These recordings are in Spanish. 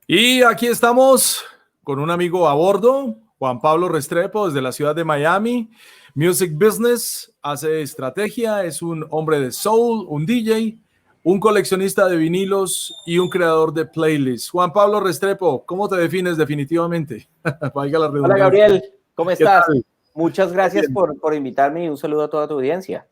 Y aquí estamos con un amigo a bordo, Juan Pablo Restrepo, desde la ciudad de Miami. Music Business, hace estrategia, es un hombre de soul, un DJ, un coleccionista de vinilos y un creador de playlists. Juan Pablo Restrepo, ¿cómo te defines definitivamente? Valga la Hola redundancia. Gabriel, ¿cómo ¿Qué estás? tal? Muchas gracias Bien. por invitarme y un saludo a toda tu audiencia.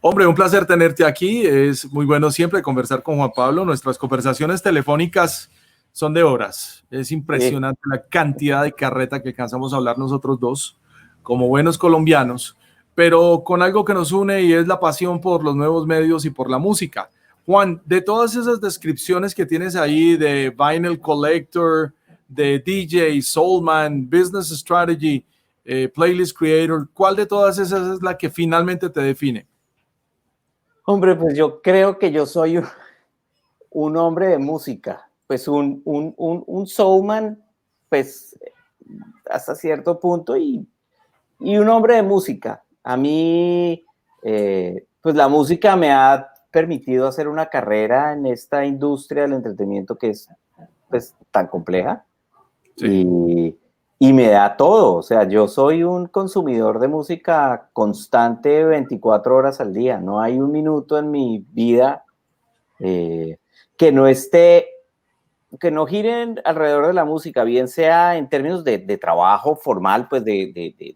Hombre, un placer tenerte aquí. Es muy bueno siempre conversar con Juan Pablo. Nuestras conversaciones telefónicas son de horas. Es Sí. impresionante la cantidad de carreta que alcanzamos a hablar nosotros dos, como buenos colombianos, pero con algo que nos une y es la pasión por los nuevos medios y por la música. Juan, de todas esas descripciones que tienes ahí de Vinyl Collector, de DJ, Soulman, Business Strategy, Playlist Creator, ¿cuál de todas esas es la que finalmente te define? Hombre, pues yo creo que yo soy un hombre de música, pues un showman, pues hasta cierto punto y un hombre de música. A mí, pues la música me ha permitido hacer una carrera en esta industria del entretenimiento que es pues tan compleja. Sí. Y me da todo, o sea, yo soy un consumidor de música constante 24 horas al día, no hay un minuto en mi vida eh, que no esté, que no giren alrededor de la música, bien sea en términos de trabajo formal, pues de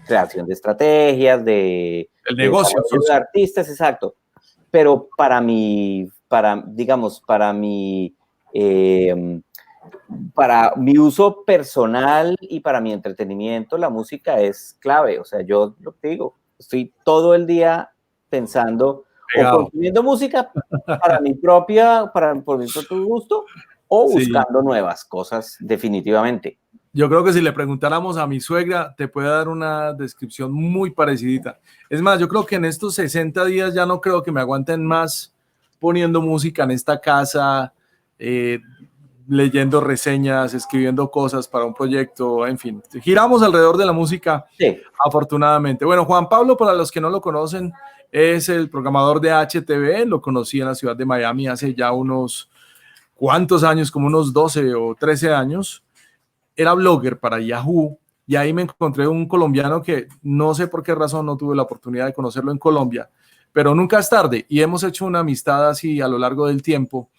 creación de estrategias, El de negocio, desarrollo de socio. artistas, exacto, pero digamos, eh, para mi uso personal y para mi entretenimiento, la música es clave. O sea, yo lo que digo, estoy todo el día pensando o Pegado. consumiendo música por mi propio gusto o Sí. buscando nuevas cosas, definitivamente. Yo creo que si le preguntáramos a mi suegra, te puede dar una descripción muy parecidita. Es más, yo creo que en estos 60 días ya no creo que me aguanten más poniendo música en esta casa, eh, leyendo reseñas, escribiendo cosas para un proyecto, en fin. Giramos alrededor de la música, Sí. afortunadamente. Bueno, Juan Pablo, para los que no lo conocen, es el programador de HTV. Lo conocí en la ciudad de Miami hace ya unos cuantos años, como unos 12 o 13 años. Era blogger para Yahoo y ahí me encontré un colombiano que no sé por qué razón no tuve la oportunidad de conocerlo en Colombia, pero nunca es tarde y hemos hecho una amistad así a lo largo del tiempo.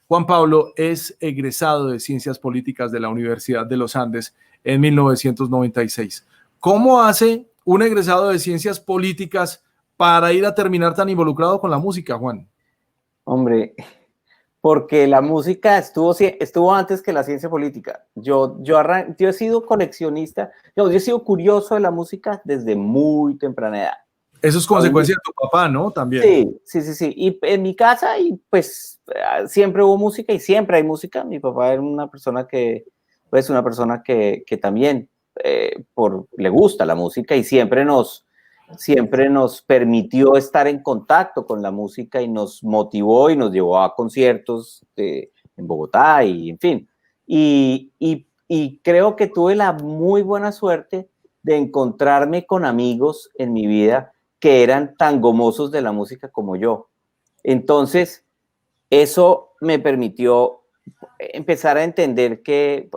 Juan Pablo es egresado de Ciencias Políticas de la Universidad de los Andes en 1996. ¿Cómo hace un egresado de Ciencias Políticas para ir a terminar tan involucrado con la música, Juan? Hombre, porque la música estuvo antes que la ciencia política. Yo he sido coleccionista, yo he sido curioso de la música desde muy temprana edad. Eso es consecuencia de tu papá, ¿no? También. Sí, sí, sí, sí. Y en mi casa, y pues siempre hubo música y siempre hay música. Mi papá era una persona que también le gusta la música y siempre nos permitió estar en contacto con la música y nos motivó y nos llevó a conciertos en Bogotá y en fin. Y creo que tuve la muy buena suerte de encontrarme con amigos en mi vida que eran tan gomosos de la música como yo. Entonces, eso me permitió empezar a entender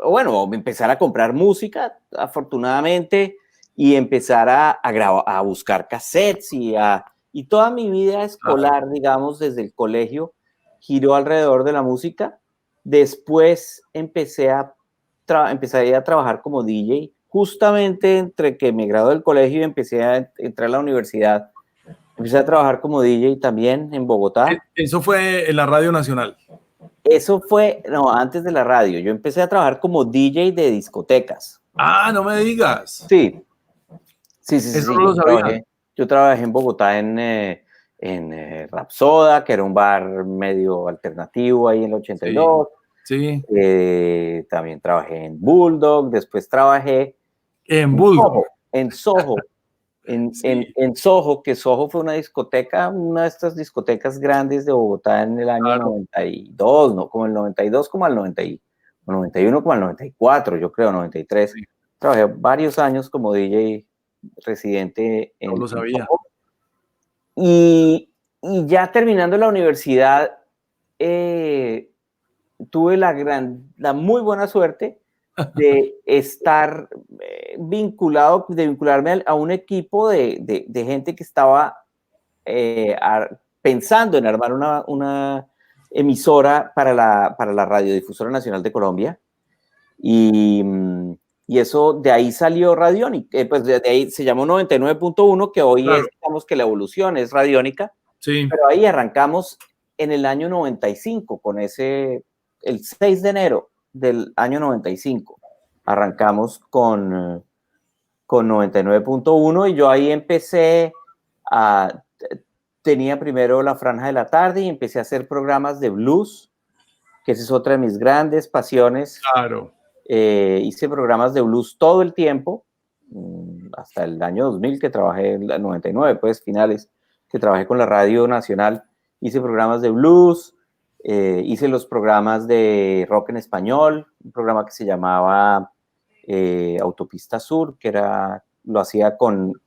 bueno, empezar a comprar música, afortunadamente, y empezar a buscar cassettes y toda mi vida escolar, digamos, desde el colegio, giró alrededor de la música. Después empecé a trabajar como DJ, justamente entre que me gradué del colegio y empecé a entrar a la universidad. Empecé a trabajar como DJ también en Bogotá. Eso fue en la Radio Nacional. Eso fue, no, antes de la radio. Yo empecé a trabajar como DJ de discotecas. Ah, no me digas. Sí, sí, sí, sí, Eso sí. no lo sabía. Yo trabajé en Bogotá en Rapsoda, que era un bar medio alternativo ahí en el 82. Sí, También trabajé en Bulldog. Después trabajé en en Bulldog. Soho, en Soho, Sí, en Soho, que Soho fue una discoteca, una de estas discotecas grandes de Bogotá en el año claro. 92, ¿no? Como el 92, como al 91, como al 94, yo creo, 93. Sí, Trabajé varios años como DJ residente no lo en sabía. Soho. Y ya terminando la universidad, eh, tuve la muy buena suerte de estar vincularme a un equipo de gente que estaba pensando en armar una emisora para la Radiodifusora Nacional de Colombia. Y eso, de ahí salió Radiónica, pues de ahí se llamó 99.1, que hoy Claro. es, digamos que la evolución es Radiónica, Sí. pero ahí arrancamos en el año 95, el 6 de enero del año 95, arrancamos con 99.1 y yo ahí tenía primero la franja de la tarde y empecé a hacer programas de blues, que esa es otra de mis grandes pasiones. Claro. Hice programas de blues todo el tiempo, hasta el año 2000 que trabajé, en el 99, pues finales, que trabajé con la Radio Nacional. Hice programas de blues, hice los programas de rock en español, un programa que se llamaba Autopista Sur, lo hacía con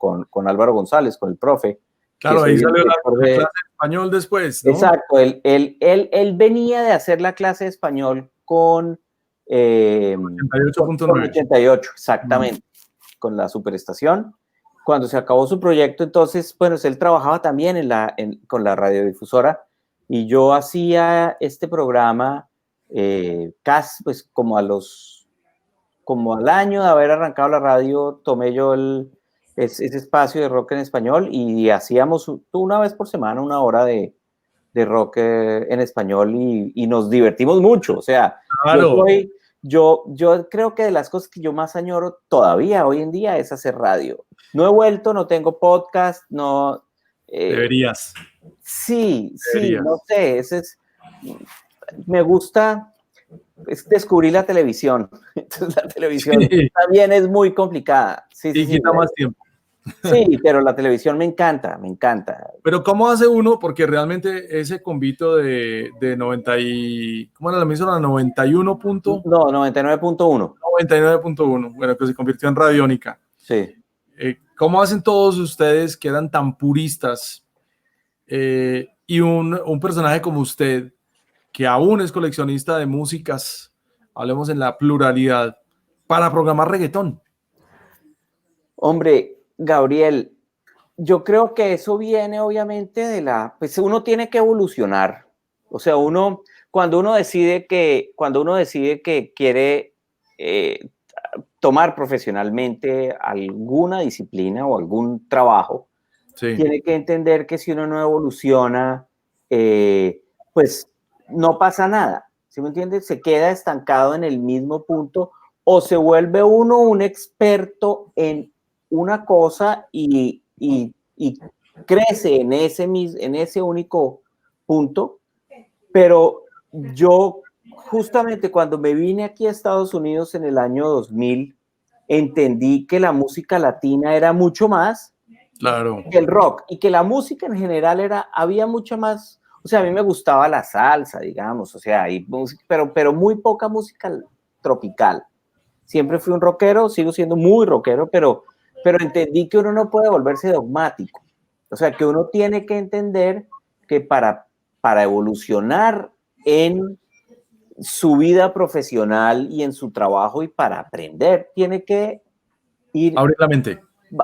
Álvaro González, con el profe. Claro, ahí salió la clase de español después, ¿no? Exacto, él venía de hacer la clase de español con 88.9. 88, exactamente, con la superestación. Cuando se acabó su proyecto, entonces, bueno, él trabajaba también con la radiodifusora y yo hacía este programa casi, pues como al año de haber arrancado la radio, tomé yo ese espacio de rock en español y hacíamos una vez por semana 1 hora de rock en español y nos divertimos mucho. O sea, claro. yo creo que de las cosas que yo más añoro todavía hoy en día es hacer radio. No he vuelto, no tengo podcast, no. Deberías. Sí, Deberías. no sé, me gusta descubrir la televisión. Entonces la televisión también es muy complicada. Sí, quita más tiempo. Sí, pero la televisión me encanta. Pero ¿cómo hace uno? Porque realmente ese convito de 90 y... ¿Cómo era la emisora? 91. No, 99.1. 99.1, bueno, que se convirtió en Radiónica. Sí. ¿Cómo hacen todos ustedes que eran tan puristas y un personaje como usted, que aún es coleccionista de músicas, hablemos en la pluralidad, para programar reggaetón? Hombre, Gabriel, yo creo que eso viene obviamente pues uno tiene que evolucionar. O sea, cuando uno decide que quiere tomar profesionalmente alguna disciplina o algún trabajo, sí, tiene que entender que si uno no evoluciona, pues no pasa nada. ¿Sí me entiendes? Se queda estancado en el mismo punto o se vuelve uno un experto en una cosa y crece en ese único punto. Pero yo justamente cuando me vine aquí a Estados Unidos en el año 2000, entendí que la música latina era mucho más claro, que el rock y que la música en general había mucho más. O sea, a mí me gustaba la salsa, digamos, o sea, pero muy poca música tropical. Siempre fui un rockero, sigo siendo muy rockero, pero entendí que uno no puede volverse dogmático. O sea, que uno tiene que entender que para evolucionar en su vida profesional y en su trabajo y para aprender, tiene que abrir la mente.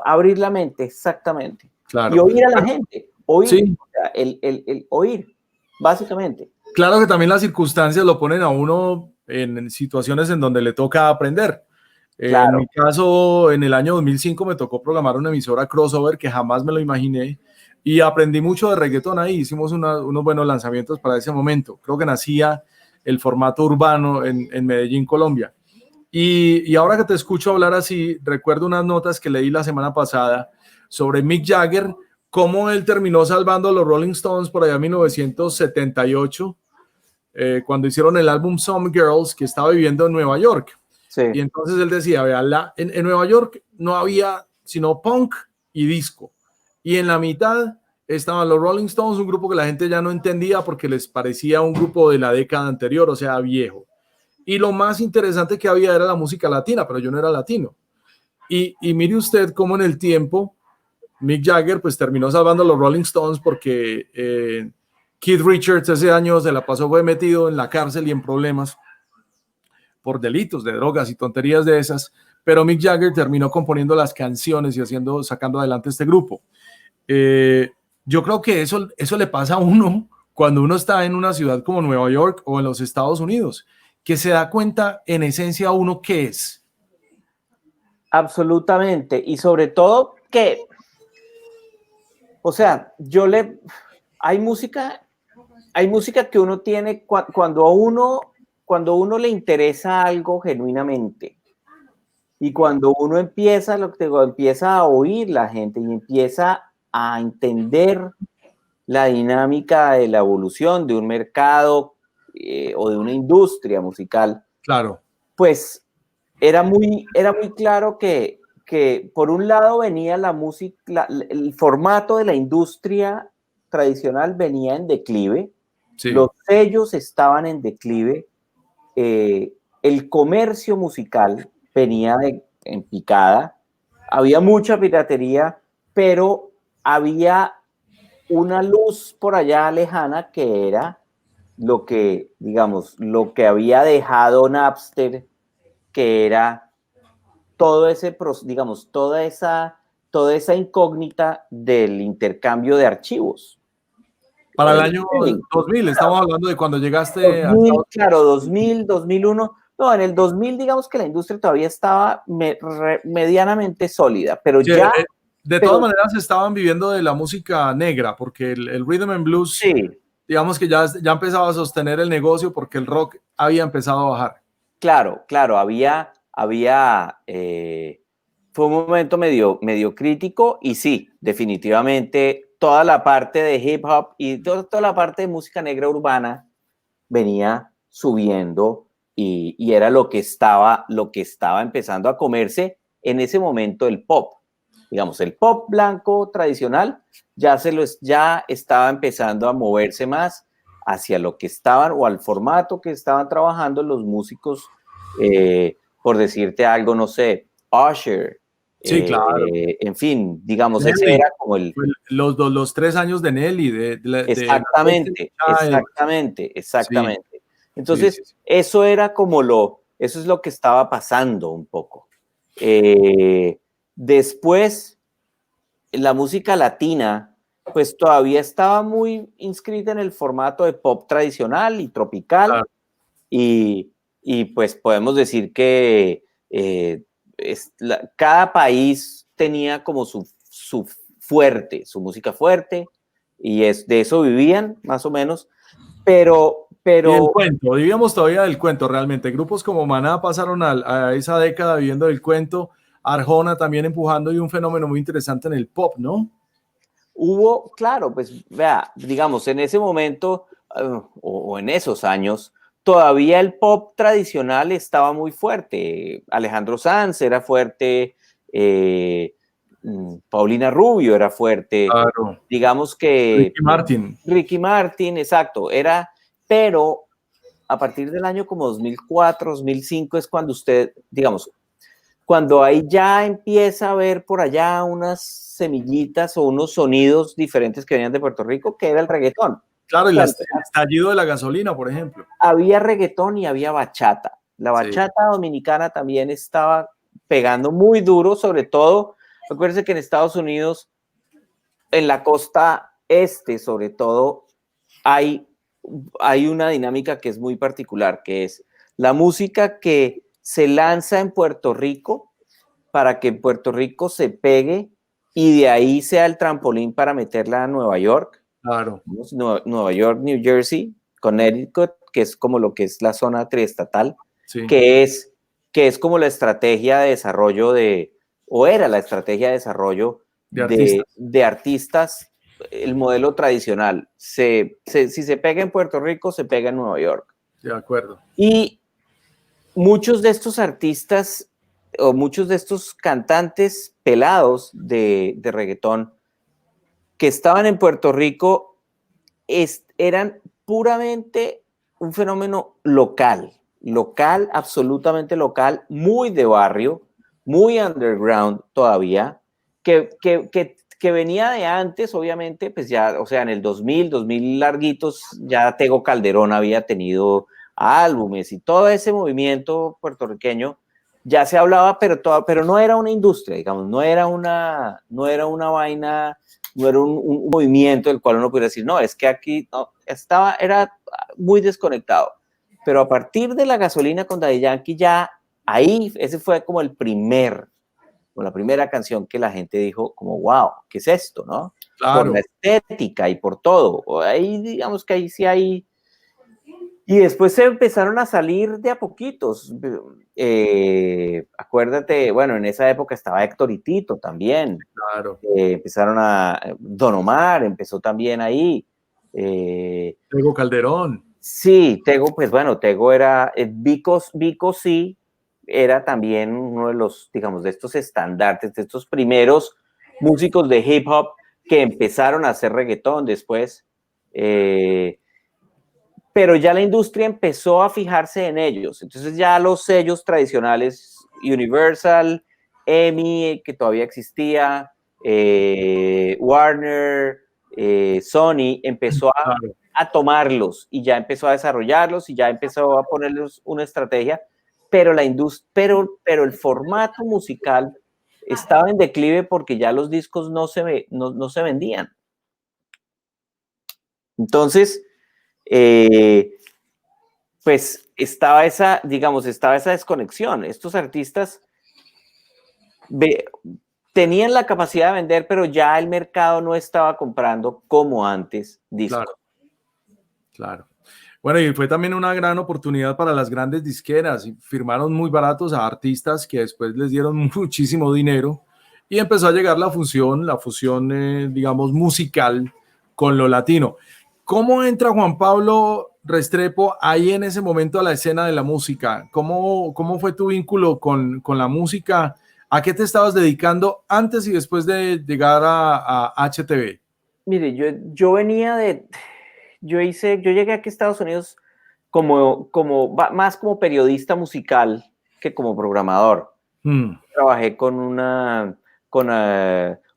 Abrir la mente, exactamente. Claro. Y oír a la gente, oír, sí. O sea, el oír, básicamente. Claro que también las circunstancias lo ponen a uno en situaciones en donde le toca aprender. Claro. En mi caso, en el año 2005 me tocó programar una emisora crossover que jamás me lo imaginé y aprendí mucho de reggaetón ahí. Hicimos unos buenos lanzamientos para ese momento. Creo que nacía el formato urbano en Medellín, Colombia. Y ahora que te escucho hablar así, recuerdo unas notas que leí la semana pasada sobre Mick Jagger, cómo él terminó salvando a los Rolling Stones por allá en 1978, cuando hicieron el álbum Some Girls, que estaba viviendo en Nueva York. Sí. Y entonces él decía, vea, en Nueva York no había sino punk y disco. Y en la mitad estaban los Rolling Stones, un grupo que la gente ya no entendía porque les parecía un grupo de la década anterior, o sea, viejo. Y lo más interesante que había era la música latina, pero yo no era latino. Y mire usted cómo en el tiempo Mick Jagger pues terminó salvando a los Rolling Stones porque Keith Richards ese año se la pasó, fue metido en la cárcel y en problemas por delitos de drogas y tonterías de esas, pero Mick Jagger terminó componiendo las canciones y sacando adelante este grupo. Yo creo que eso le pasa a uno cuando uno está en una ciudad como Nueva York o en los Estados Unidos, que se da cuenta en esencia uno qué es. Absolutamente. Y sobre todo que, o sea, hay música que uno tiene cuando a uno le interesa algo genuinamente. Y cuando uno empieza a oír la gente y empieza a entender la dinámica de la evolución de un mercado o de una industria musical, Claro. pues era muy claro que por un lado venía la música, el formato de la industria tradicional venía en declive, Sí. Los sellos estaban en declive, el comercio musical venía en picada, había mucha piratería, pero había una luz por allá lejana que era lo que, digamos, lo que había dejado Napster, que era todo ese, digamos, toda esa incógnita del intercambio de archivos. Para el año 2000, estamos hablando de cuando llegaste 2000, a Estados Unidos. Claro, 2000, 2001. No, en el 2000 digamos que la industria todavía estaba medianamente sólida, pero sí, ya... de todas maneras estaban viviendo de la música negra, porque el rhythm and blues, sí, digamos que ya empezaba a sostener el negocio porque el rock había empezado a bajar. Claro, fue un momento medio crítico y sí, definitivamente toda la parte de hip hop y toda la parte de música negra urbana venía subiendo y era lo que estaba empezando a comerse en ese momento el pop. Digamos, el pop blanco tradicional ya estaba empezando a moverse más hacia lo que estaban o al formato que estaban trabajando los músicos, por decirte algo, no sé, Usher. Sí, claro. En fin, digamos, Nelly, ese era como los 3 años de Nelly. Exactamente. Sí. Entonces, sí. eso era eso es lo que estaba pasando un poco. Después, la música latina, pues todavía estaba muy inscrita en el formato de pop tradicional y tropical. Claro. Y pues podemos decir que cada país tenía como su música fuerte, y de eso vivían, más o menos, pero... Y el cuento, vivíamos todavía del cuento realmente. Grupos como Maná pasaron a esa década viviendo del cuento, Arjona también empujando, y un fenómeno muy interesante en el pop, ¿no? Claro, pues vea, digamos, en ese momento o en esos años, todavía el pop tradicional estaba muy fuerte. Alejandro Sanz era fuerte, Paulina Rubio era fuerte. Claro. Digamos que... Ricky Martin, exacto. Pero a partir del año como 2004, 2005 es cuando digamos, cuando ahí ya empieza a ver por allá unas semillitas o unos sonidos diferentes que venían de Puerto Rico, que era el reggaetón. Claro, el estallido de la gasolina, por ejemplo. Había reggaetón y había bachata. La bachata dominicana también estaba pegando muy duro, sobre todo, acuérdense que en Estados Unidos, en la costa este, sobre todo, hay una dinámica que es muy particular, que es la música que se lanza en Puerto Rico para que en Puerto Rico se pegue y de ahí sea el trampolín para meterla a Nueva York. Claro. Nueva York, New Jersey, Connecticut, que es como lo que es la zona triestatal, sí. que es como la estrategia de desarrollo era la estrategia de desarrollo de artistas, el modelo tradicional. Si se pega en Puerto Rico, se pega en Nueva York. De acuerdo. Y muchos de estos artistas o muchos de estos cantantes pelados de reggaetón que estaban en Puerto Rico eran puramente un fenómeno local, absolutamente local, muy de barrio, muy underground todavía, que que venía de antes, obviamente, pues ya, o sea, en el 2000 larguitos, ya Tego Calderón había tenido álbumes y todo ese movimiento puertorriqueño ya se hablaba, pero no era una industria, digamos, no era una vaina, no era un movimiento del cual uno pudiera decir, no, es que aquí no, era muy desconectado. Pero a partir de La Gasolina con Daddy Yankee, ya ahí, ese fue como la primera canción que la gente dijo como, wow, ¿qué es esto, no? Claro. Por la estética y por todo. Ahí, digamos que ahí sí hay... Y después se empezaron a salir de a poquitos. Acuérdate, bueno, en esa época estaba Héctor y Tito también. Claro. Empezaron Don Omar empezó también ahí. Tego Calderón. Sí, Tego, pues bueno, Tego era, Vico sí, era también uno de los, digamos, de estos estandartes, de estos primeros músicos de hip hop que empezaron a hacer reggaetón después. Pero ya la industria empezó a fijarse en ellos. Entonces ya los sellos tradicionales, Universal, EMI, que todavía existía, Warner, Sony, empezó a tomarlos y ya empezó a desarrollarlos y ya empezó a ponerles una estrategia, pero pero el formato musical estaba en declive porque ya los discos no se vendían. Entonces, pues estaba esa desconexión. Estos artistas tenían la capacidad de vender, pero ya el mercado no estaba comprando como antes discos. Claro. Claro. Bueno, y fue también una gran oportunidad para las grandes disqueras. Firmaron muy baratos a artistas que después les dieron muchísimo dinero y empezó a llegar la fusión, digamos, musical con lo latino. ¿Cómo entra Juan Pablo Restrepo ahí en ese momento a la escena de la música? ¿Cómo fue tu vínculo con la música? ¿A qué te estabas dedicando antes y después de llegar a HTV? Mire, yo llegué aquí a Estados Unidos más como periodista musical que como programador. Trabajé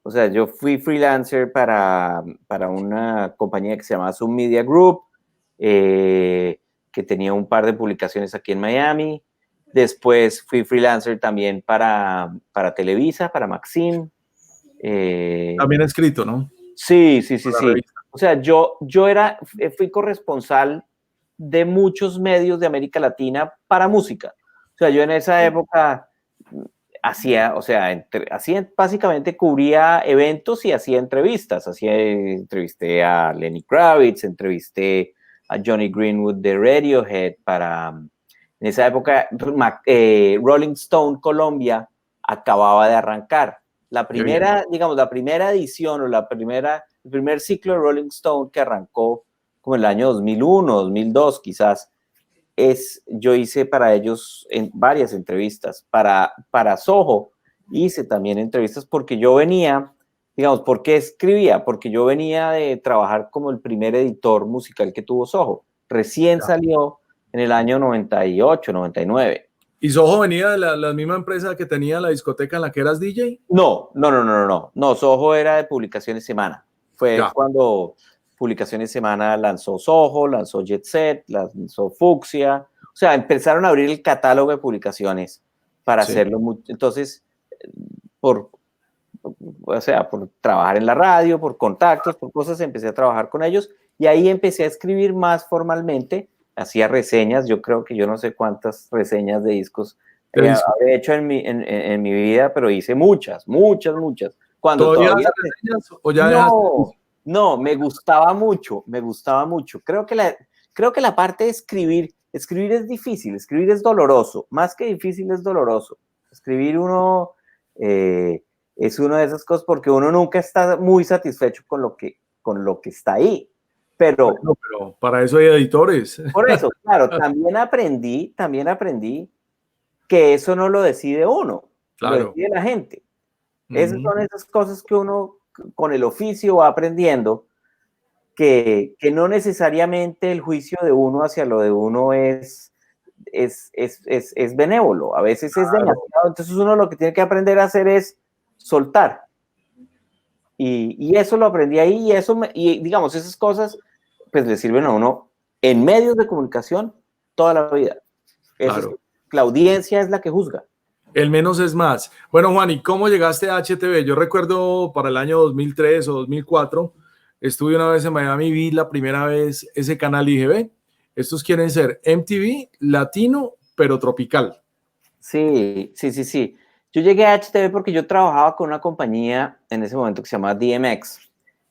o sea, yo fui freelancer para una compañía que se llama Zoom Media Group, que tenía un par de publicaciones aquí en Miami. Después fui freelancer también para Televisa, para Maxim. También escrito, ¿no? Sí. O sea, fui corresponsal de muchos medios de América Latina para música. O sea, yo en esa época básicamente cubría eventos y hacía entrevistas. Entrevisté a Lenny Kravitz, entrevisté a Johnny Greenwood de Radiohead en esa época, Rolling Stone Colombia acababa de arrancar. La primera edición o el primer ciclo de Rolling Stone que arrancó como el año 2001, 2002 quizás, yo hice para ellos varias entrevistas. Para Soho hice también entrevistas porque yo venía, digamos, ¿por qué escribía? Porque yo venía de trabajar como el primer editor musical que tuvo Soho. Recién salió en el año 98, 99. ¿Y Soho venía de la misma empresa que tenía la discoteca en la que eras DJ? No, Soho era de Publicaciones Semana. Fue cuando Publicaciones Semana lanzó Soho, lanzó Jet Set, lanzó Fucsia. O sea, empezaron a abrir el catálogo de publicaciones para hacerlo. Entonces, por trabajar en la radio, por contactos, por cosas, empecé a trabajar con ellos y ahí empecé a escribir más formalmente. Hacía reseñas, yo creo que yo no sé cuántas reseñas de discos he hecho en mi vida, pero hice muchas. Cuando ¿Todavía reseñas o ya no, me gustaba mucho. Creo que la parte de escribir es difícil, escribir es doloroso, más que difícil es doloroso. Escribir es una de esas cosas porque uno nunca está muy satisfecho con lo que está ahí. Pero para eso hay editores. Por eso, claro, también aprendí que eso no lo decide uno, lo decide la gente. Esas son esas cosas que uno con el oficio va aprendiendo, que no necesariamente el juicio de uno hacia lo de uno es benévolo, a veces es demasiado. Entonces uno lo que tiene que aprender a hacer es soltar Y eso lo aprendí ahí y y digamos, esas cosas pues le sirven a uno en medios de comunicación toda la vida. Claro. La audiencia es la que juzga. El menos es más. Bueno, Juan, ¿y cómo llegaste a HTV? Yo recuerdo para el año 2003 o 2004, estuve una vez en Miami y vi la primera vez ese canal y dije, ve, estos quieren ser MTV latino, pero tropical. Sí. Yo llegué a HTV porque yo trabajaba con una compañía en ese momento que se llamaba DMX,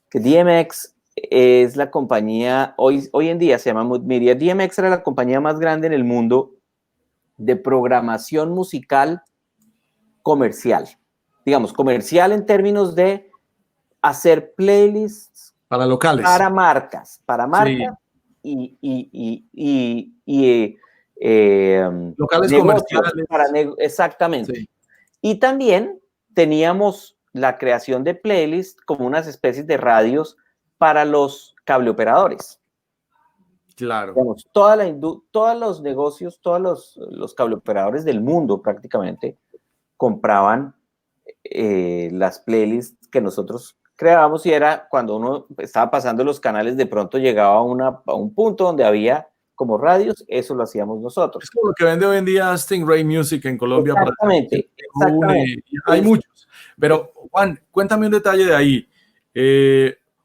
que DMX es la compañía, hoy en día se llama Mood Media. DMX era la compañía más grande en el mundo de programación musical comercial. Digamos, comercial en términos de hacer playlists Para locales. para marcas Sí. Locales comerciales. Exactamente. Sí. Y también teníamos la creación de playlists como unas especies de radios para los cableoperadores. Claro. Digamos, todos los negocios, todos los cableoperadores del mundo prácticamente compraban las playlists que nosotros creábamos y era cuando uno estaba pasando los canales, de pronto llegaba a un punto donde había como radios, eso lo hacíamos nosotros. Es como lo que vende hoy en día Stingray Music en Colombia. Exactamente. Hay muchos. Pero, Juan, cuéntame un detalle de ahí.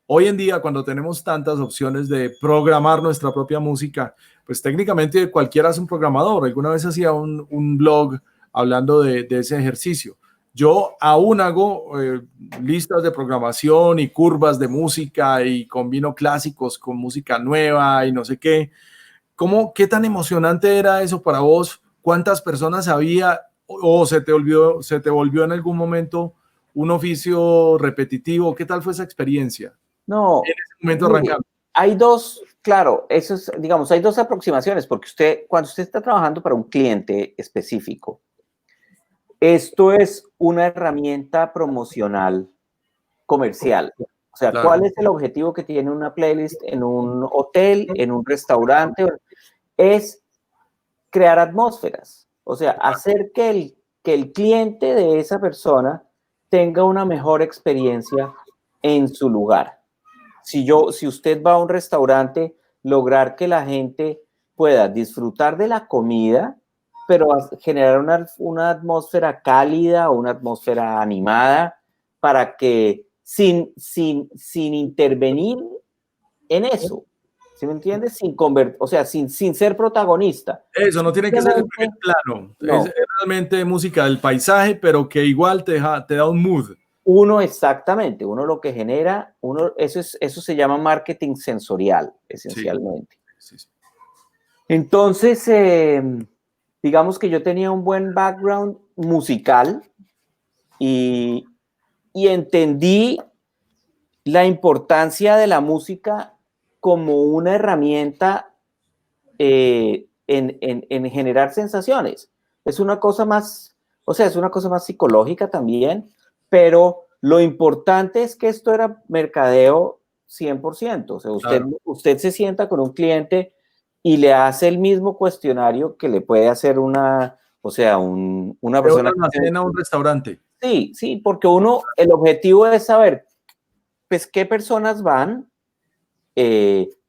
Hoy en día, cuando tenemos tantas opciones de programar nuestra propia música, pues técnicamente cualquiera es un programador. Alguna vez hacía un blog hablando de ese ejercicio. Yo aún hago listas de programación y curvas de música y combino clásicos con música nueva y no sé qué. ¿Qué tan emocionante era eso para vos? ¿Cuántas personas había o se te volvió en algún momento un oficio repetitivo? ¿Qué tal fue esa experiencia? No, En ese momento arrancando. hay dos, claro, digamos, hay dos aproximaciones, porque cuando usted está trabajando para un cliente específico, esto es una herramienta promocional comercial. O sea, Claro. ¿cuál es el objetivo que tiene una playlist en un hotel, en un restaurante? Es crear atmósferas. O sea, hacer que el cliente de esa persona tenga una mejor experiencia en su lugar. Si usted va a un restaurante, lograr que la gente pueda disfrutar de la comida, pero generar una atmósfera cálida o una atmósfera animada para que sin intervenir en eso, ¿sí me entiendes? O sea, sin ser protagonista. Eso no tiene que ser el primer plano. No. Es realmente música del paisaje, pero que igual te da un mood. Exactamente, uno lo que genera, eso se llama marketing sensorial, esencialmente. Sí. Entonces, digamos que yo tenía un buen background musical y entendí la importancia de la música como una herramienta en generar sensaciones. Es una cosa más, o sea, es una cosa más psicológica también, pero lo importante es que esto era mercadeo 100%. O sea, usted se sienta con un cliente y le hace el mismo cuestionario que le puede hacer una persona. Una cena, un restaurante. Sí, porque el objetivo es saber, pues, qué personas van,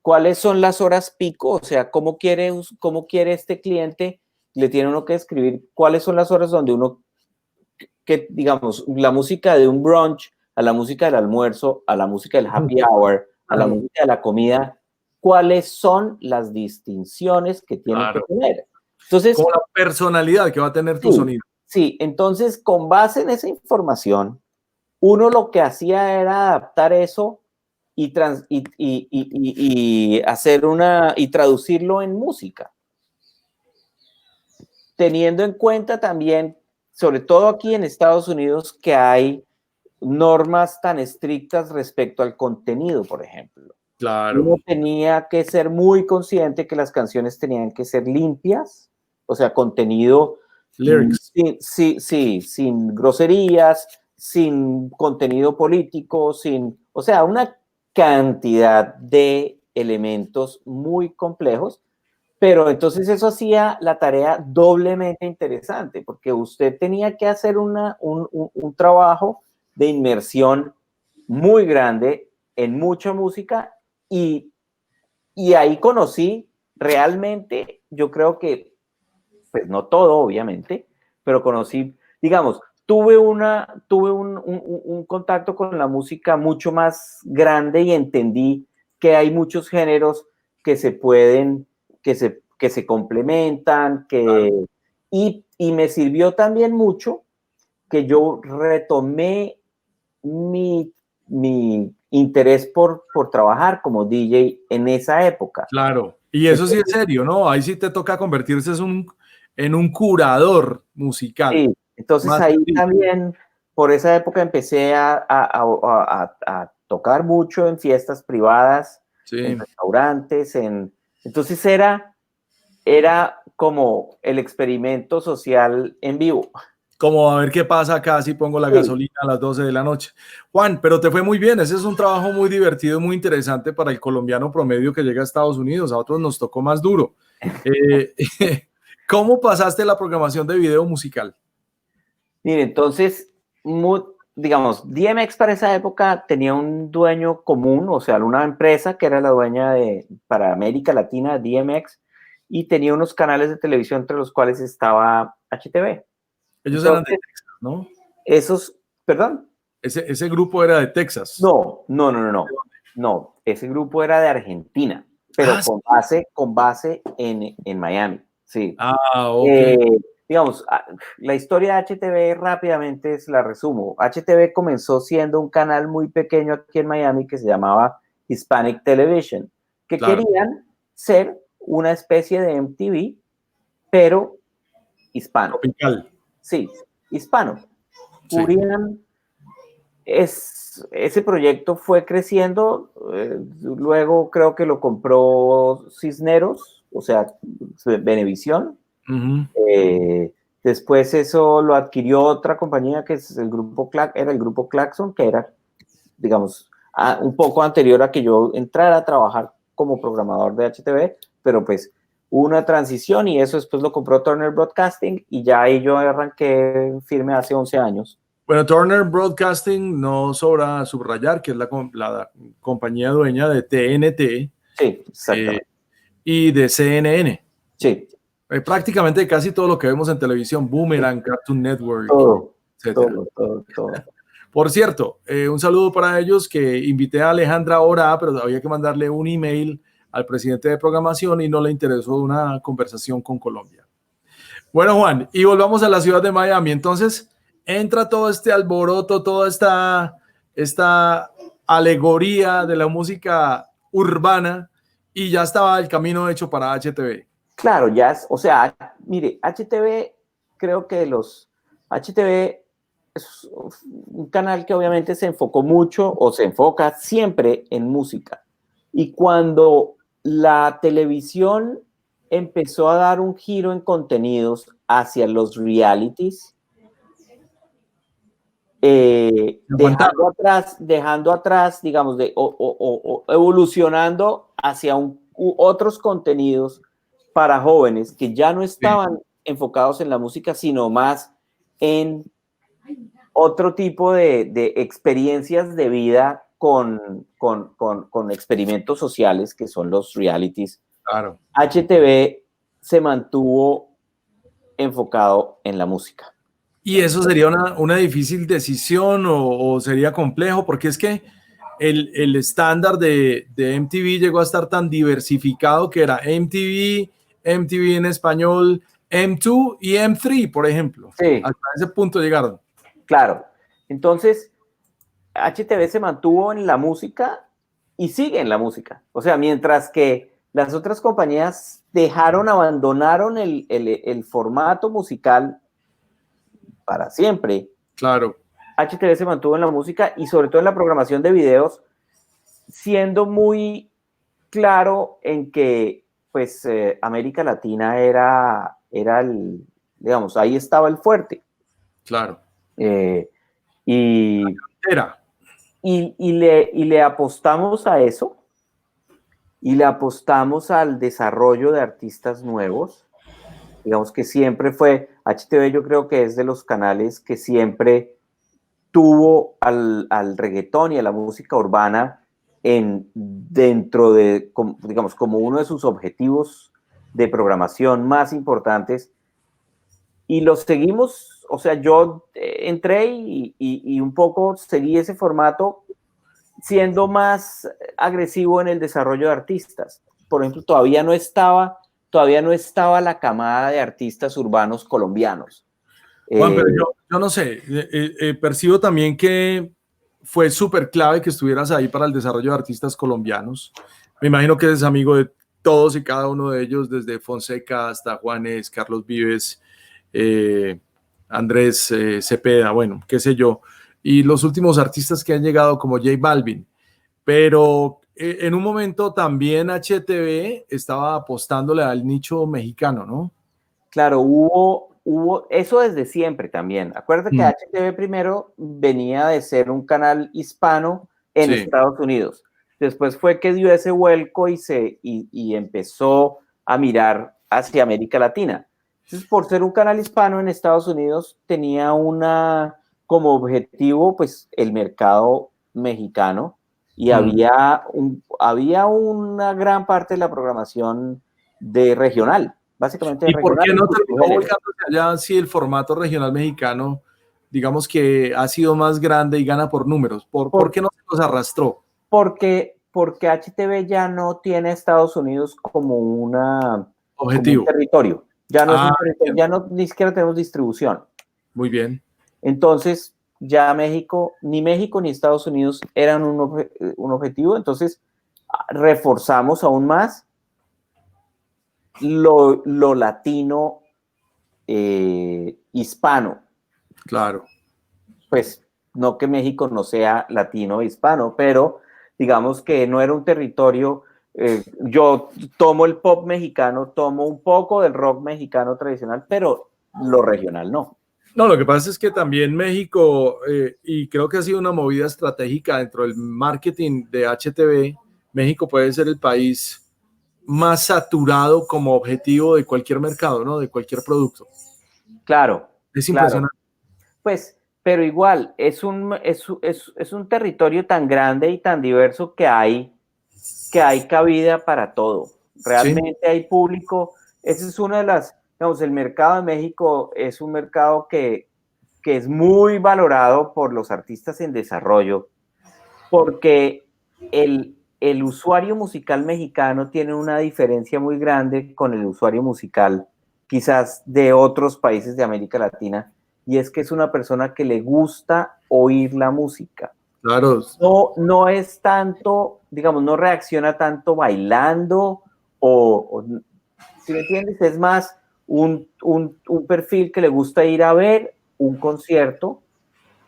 cuáles son las horas pico, o sea, cómo quiere este cliente, le tiene uno que escribir cuáles son las horas donde que digamos, la música de un brunch, a la música del almuerzo, a la música del happy hour, a la música de la comida, cuáles son las distinciones que tienen que tener. Entonces, como la personalidad que va a tener tu sonido. Sí, entonces, con base en esa información, uno lo que hacía era adaptar eso y traducirlo en música, teniendo en cuenta también, sobre todo aquí en Estados Unidos, que hay normas tan estrictas respecto al contenido, por ejemplo. Claro. Uno tenía que ser muy consciente que las canciones tenían que ser limpias, o sea, contenido lyrics. Sin groserías, sin contenido político, o sea, una cantidad de elementos muy complejos, pero entonces eso hacía la tarea doblemente interesante, porque usted tenía que hacer un trabajo de inmersión muy grande en mucha música y ahí conocí realmente, yo creo que, pues no todo, obviamente, pero conocí, digamos, tuve un contacto con la música mucho más grande y entendí que hay muchos géneros que se pueden, que se complementan, y me sirvió también mucho que yo retomé mi interés por trabajar como DJ en esa época. Claro, y eso sí es serio, ¿no? Ahí sí te toca convertirse en un curador musical. Sí, entonces Más ahí que también, por esa época empecé a tocar mucho en fiestas privadas, en sí, restaurantes, entonces era como el experimento social en vivo. como a ver qué pasa acá si pongo la Sí. gasolina a las 12 de la noche. Juan, pero te fue muy bien, ese es un trabajo muy divertido, muy interesante para el colombiano promedio que llega a Estados Unidos, a otros nos tocó más duro. Eh, ¿Cómo pasaste la programación de video musical? Mire, entonces, digamos, DMX para esa época tenía un dueño común, o sea, una empresa que era la dueña para América Latina, DMX, y tenía unos canales de televisión entre los cuales estaba HTV. Ellos eran de Entonces, Texas, ¿no? esos, perdón, Ese grupo era de Texas. no, ese grupo era de Argentina, pero Ah, sí. con base en Miami, sí. Ah, ok. Eh, digamos, la historia de HTV rápidamente la resumo. HTV comenzó siendo un canal muy pequeño aquí en Miami que se llamaba Hispanic Television, que Claro, querían ser una especie de MTV, pero hispano. tropical. Sí, hispano. Sí. Cubrían, ese proyecto fue creciendo, luego creo que lo compró Cisneros, o sea, Venevisión. Ujú. Eh, Después eso lo adquirió otra compañía que es era el grupo Claxon, que era, digamos, un poco anterior a que yo entrara a trabajar como programador de HTV, pero pues hubo una transición y eso después lo compró Turner Broadcasting y ya ahí yo arranqué firme hace 11 años. Bueno, Turner Broadcasting no sobra subrayar que es la compañía dueña de TNT Sí, eh, exactamente. y de CNN. Sí, Prácticamente casi todo lo que vemos en televisión, Boomerang, Cartoon Network, todo, etcétera. todo. Por cierto, un saludo para ellos que invité a Alejandra ahora, pero había que mandarle un email al presidente de programación y no le interesó una conversación con Colombia. Bueno, Juan, y volvamos a la ciudad de Miami. Entonces, entra todo este alboroto, toda esta alegoría de la música urbana y ya estaba el camino hecho para HTV. Claro, ya es, o sea, mire, HTV, creo que HTV es un canal que obviamente se enfocó mucho o se enfoca siempre en música. Y cuando la televisión empezó a dar un giro en contenidos hacia los realities, Aguantaron. dejando atrás, digamos, o evolucionando hacia otros contenidos para jóvenes que ya no Sí, estaban enfocados en la música, sino más en otro tipo de experiencias de vida con experimentos sociales, que son los realities. claro. HTV se mantuvo enfocado en la música. Y eso sería una difícil decisión o sería complejo, porque es que el estándar de MTV llegó a estar tan diversificado que era MTV, MTV en español, M2 y M3, por ejemplo. Sí, Hasta ese punto llegaron. claro. Entonces, HTV se mantuvo en la música y sigue en la música. O sea, mientras que las otras compañías abandonaron el formato musical para siempre, Claro. HTV se mantuvo en la música y sobre todo en la programación de videos, siendo muy claro en que pues América Latina era digamos, ahí estaba el fuerte. Claro. Eh, y, Era. y le apostamos a eso y le apostamos al desarrollo de artistas nuevos. Digamos que siempre fue, HTV yo creo que es de los canales que siempre tuvo al reggaetón y a la música urbana dentro de, digamos, como uno de sus objetivos de programación más importantes, y los seguimos. O sea, yo entré y un poco seguí ese formato, siendo más agresivo en el desarrollo de artistas. Por ejemplo, todavía no estaba la camada de artistas urbanos colombianos. Juan, pero yo no sé, percibo también que fue súper clave que estuvieras ahí para el desarrollo de artistas colombianos. Me imagino que eres amigo de todos y cada uno de ellos, desde Fonseca hasta Juanes, Carlos Vives, Andrés Cepeda, bueno, qué sé yo, y los últimos artistas que han llegado como J Balvin. Pero en un momento también HTV estaba apostándole al nicho mexicano, ¿no? Claro, hubo eso desde siempre también. Acuérdate que Mm. HTV primero venía de ser un canal hispano en Sí. Estados Unidos. Después fue que dio ese vuelco y empezó a mirar hacia América Latina. Entonces, por ser un canal hispano en Estados Unidos, tenía como objetivo, pues, el mercado mexicano, y había una gran parte de la programación regional, básicamente ¿Y por regional qué en no sus terminó géneros. volcándose allá si el formato regional mexicano, digamos que ha sido más grande y gana por números? ¿Por qué no se los arrastró? Porque HTV ya no tiene a Estados Unidos como un Objetivo. territorio. Ya no es Ah, un territorio, entiendo. ya no, ni siquiera tenemos distribución. Muy bien. Entonces, ya ni México ni Estados Unidos eran un objetivo. Entonces, reforzamos aún más lo latino, hispano. Claro. Pues no que México no sea latino e hispano, pero digamos que no era un territorio. Yo tomo el pop mexicano, tomo un poco del rock mexicano tradicional, pero lo regional no. No, lo que pasa es que también México, y creo que ha sido una movida estratégica dentro del marketing de HTV, México puede ser el país más saturado como objetivo de cualquier mercado, ¿no? De cualquier producto. Claro, Es claro. impresionante. Pues, pero igual, es un territorio tan grande y tan diverso que hay cabida para todo. Sí, Realmente hay público. Esa es una de digamos, el mercado de México es un mercado que es muy valorado por los artistas en desarrollo, porque el usuario musical mexicano tiene una diferencia muy grande con el usuario musical quizás de otros países de América Latina, y es que es una persona que le gusta oír la música. claro. No es tanto, digamos, no reacciona tanto bailando si me entiendes, es más un perfil que le gusta ir a ver un concierto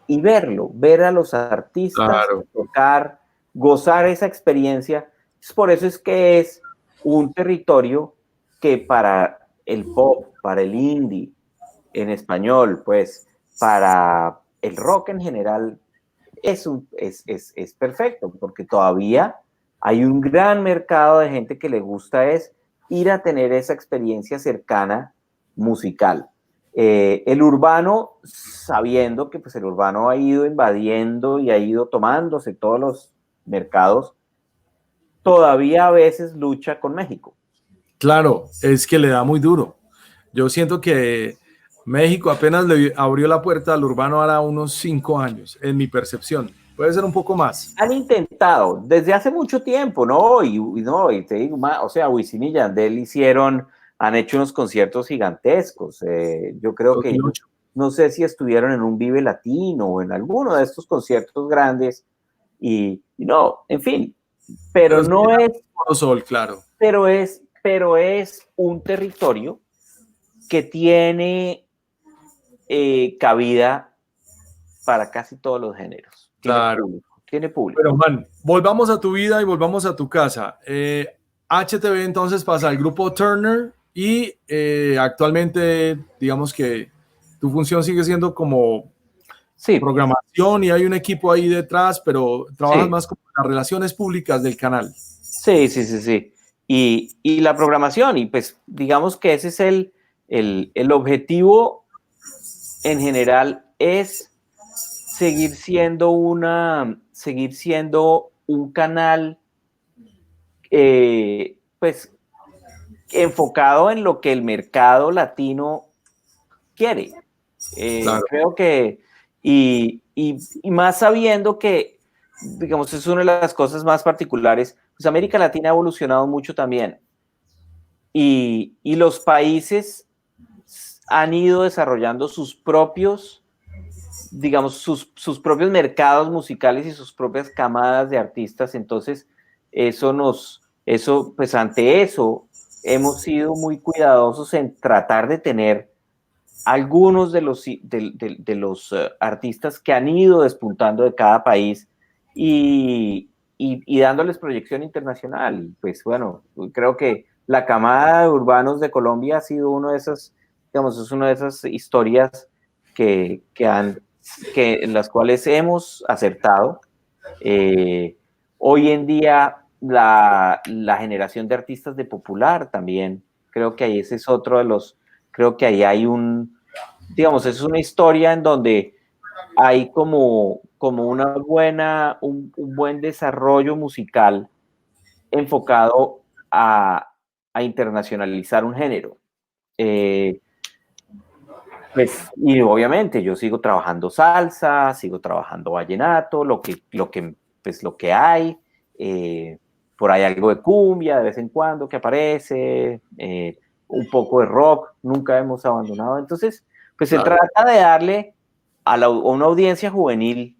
y ver a los artistas Claro. tocar, gozar esa experiencia. Por eso es que es un territorio que para el pop, para el indie en español, pues para el rock en general, es perfecto, porque todavía hay un gran mercado de gente que le gusta ir a tener esa experiencia cercana musical. El urbano, sabiendo que pues, el urbano ha ido invadiendo y ha ido tomándose todos los mercados, todavía a veces lucha con México. Claro, es que le da muy duro. Yo siento que México apenas le abrió la puerta al urbano ahora unos 5 años, en mi percepción. Puede ser un poco más. Han intentado desde hace mucho tiempo, ¿no? Y te digo, o sea, Wisin y Yandel han hecho unos conciertos gigantescos. Yo creo que ellos, 2008. no sé si estuvieron en un Vive Latino o en alguno de estos conciertos grandes, y no, en fin, pero Pero sí, no es, Foro Sol, claro. pero es un territorio que tiene cabida para casi todos los géneros. Claro. Tiene público. Pero Juan, volvamos a tu vida y volvamos a tu casa. HTV entonces pasa al grupo Turner y actualmente digamos que tu función sigue siendo como Sí, programación y hay un equipo ahí detrás, pero trabajas sí. más con las relaciones públicas del canal. Sí, sí, sí, sí. Y la programación, y pues digamos que ese es el objetivo en general, es seguir siendo un canal, pues, enfocado en lo que el mercado latino quiere. Claro. Creo que, y más sabiendo que, digamos, es una de las cosas más particulares, pues América Latina ha evolucionado mucho también. Y los países han ido desarrollando sus propios, digamos, sus propios mercados musicales y sus propias camadas de artistas. Entonces, pues ante eso, hemos sido muy cuidadosos en tratar de tener algunos de los artistas que han ido despuntando de cada país y dándoles proyección internacional. Pues bueno, creo que la camada de urbanos de Colombia ha sido uno de esas, digamos, es una de esas historias en las cuales hemos acertado. Hoy en día, la generación de artistas de popular también, creo que ahí ese es otro de los, creo que ahí hay digamos, es una historia en donde hay como un buen desarrollo musical enfocado a internacionalizar un género. Pues, y obviamente yo sigo trabajando salsa, sigo trabajando vallenato, pues, lo que hay, por ahí algo de cumbia de vez en cuando que aparece, un poco de rock, nunca hemos abandonado. Entonces, pues se Claro. trata de darle a una audiencia juvenil,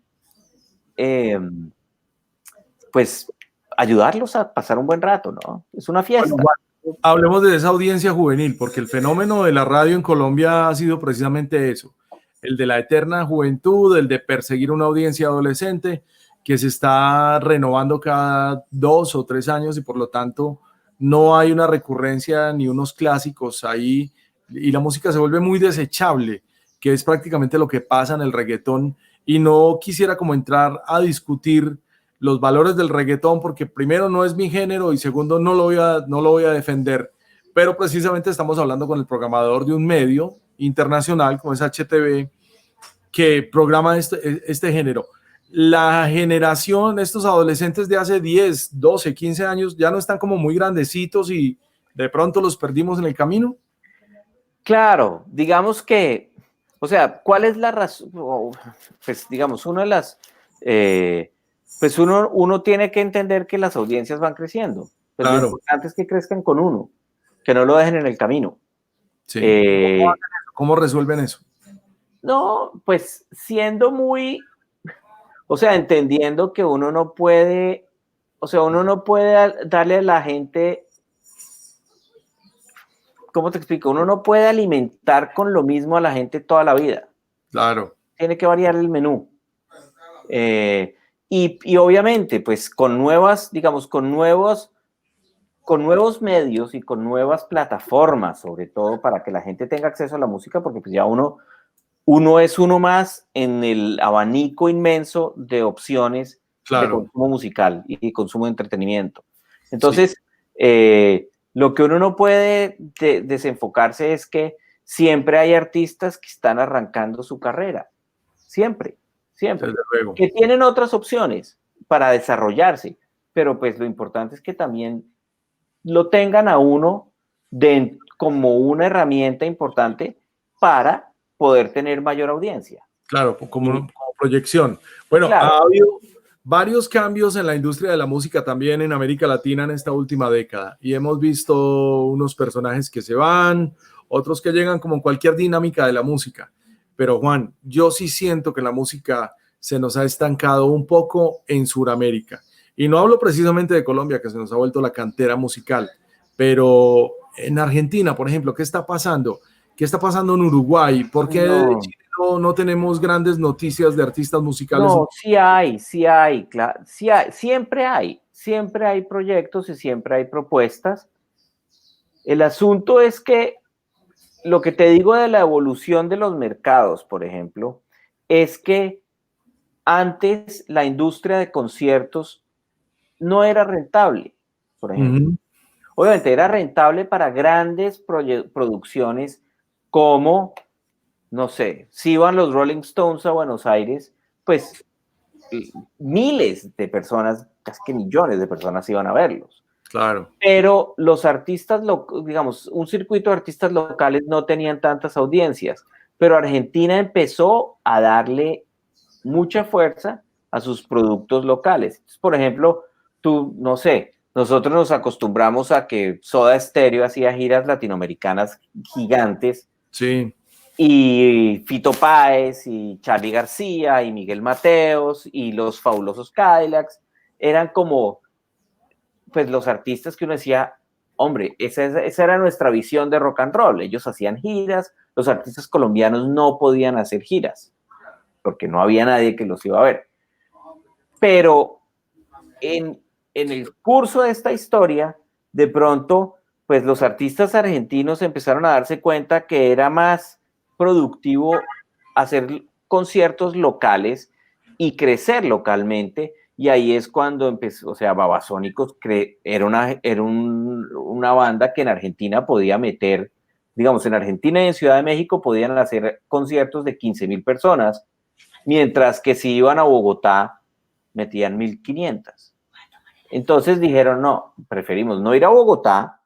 pues ayudarlos a pasar un buen rato, ¿no? Es una Bueno, fiesta. Juan, hablemos de esa audiencia juvenil, porque el fenómeno de la radio en Colombia ha sido precisamente eso, el de la eterna juventud, el de perseguir una audiencia adolescente que se está renovando cada 2 o 3 años y por lo tanto no hay una recurrencia ni unos clásicos ahí y la música se vuelve muy desechable, que es prácticamente lo que pasa en el reggaetón y no quisiera como entrar a discutir los valores del reggaetón, porque primero no es mi género y segundo no lo voy a defender, pero precisamente estamos hablando con el programador de un medio internacional como es HTV, que programa este género. La generación, estos adolescentes de hace 10, 12, 15 años, ya no están como muy grandecitos y de pronto los perdimos en el camino. Claro, digamos que, o sea, ¿cuál es la razón? Pues digamos, pues uno tiene que entender que las audiencias van creciendo. Pues lo Claro, importante es que crezcan con uno, que no lo dejen en el camino. sí. Eh, ¿Cómo resuelven eso? no, pues siendo o sea, entendiendo que uno no puede, o sea, uno no puede darle a la gente, ¿cómo te explico? Uno no puede alimentar con lo mismo a la gente toda la vida. Claro, Tiene que variar el menú. Y obviamente, pues con nuevas, digamos, con nuevos medios y con nuevas plataformas, sobre todo para que la gente tenga acceso a la música, porque pues ya uno es uno más en el abanico inmenso de opciones de claro, consumo musical y consumo de entretenimiento. sí, Entonces, lo que uno no puede desenfocarse es que siempre hay artistas que están arrancando su carrera. Siempre, desde siempre. luego. Que tienen otras opciones para desarrollarse, pero pues lo importante es que también lo tengan a uno como una herramienta importante para poder tener mayor audiencia. Claro, Y como proyección. Bueno, claro, ha habido varios cambios en la industria de la música también en América Latina en esta última década y hemos visto unos personajes que se van, otros que llegan como en cualquier dinámica de la música. Pero Juan, yo sí siento que la música se nos ha estancado un poco en Sudamérica. Y no hablo precisamente de Colombia, que se nos ha vuelto la cantera musical, pero en Argentina, por ejemplo, ¿qué está pasando? ¿Qué está pasando en Uruguay? ¿Por qué de no, Chile no tenemos grandes noticias de artistas musicales? no, claro, siempre hay proyectos y siempre hay propuestas. El asunto es que lo que te digo de la evolución de los mercados, por ejemplo, es que antes la industria de conciertos no era rentable, por ejemplo. Ujú. Obviamente era rentable para grandes producciones como, no sé, si iban los Rolling Stones a Buenos Aires, pues miles de personas, casi que millones de personas iban a verlos. Claro. Pero los artistas, digamos, un circuito de artistas locales no tenían tantas audiencias, pero Argentina empezó a darle mucha fuerza a sus productos locales. Entonces, por ejemplo, tú, no sé, nosotros nos acostumbramos a que Soda Stereo hacía giras latinoamericanas gigantes. Sí. Y Fito Páez, y Charly García, y Miguel Mateos, y los Fabulosos Cadillacs, eran como, pues, los artistas que uno decía, hombre, esa era nuestra visión de rock and roll. Ellos hacían giras, los artistas colombianos no podían hacer giras, porque no había nadie que los iba a ver. Pero en el curso de esta historia, de pronto, pues los artistas argentinos empezaron a darse cuenta que era más productivo hacer conciertos locales y crecer localmente, y ahí es cuando empezó, o sea, Babasónicos era una banda que en Argentina podía meter, digamos, en Argentina y en Ciudad de México podían hacer conciertos de 15,000 personas, mientras que si iban a Bogotá metían 1,500. Entonces dijeron, no, preferimos no ir a Bogotá,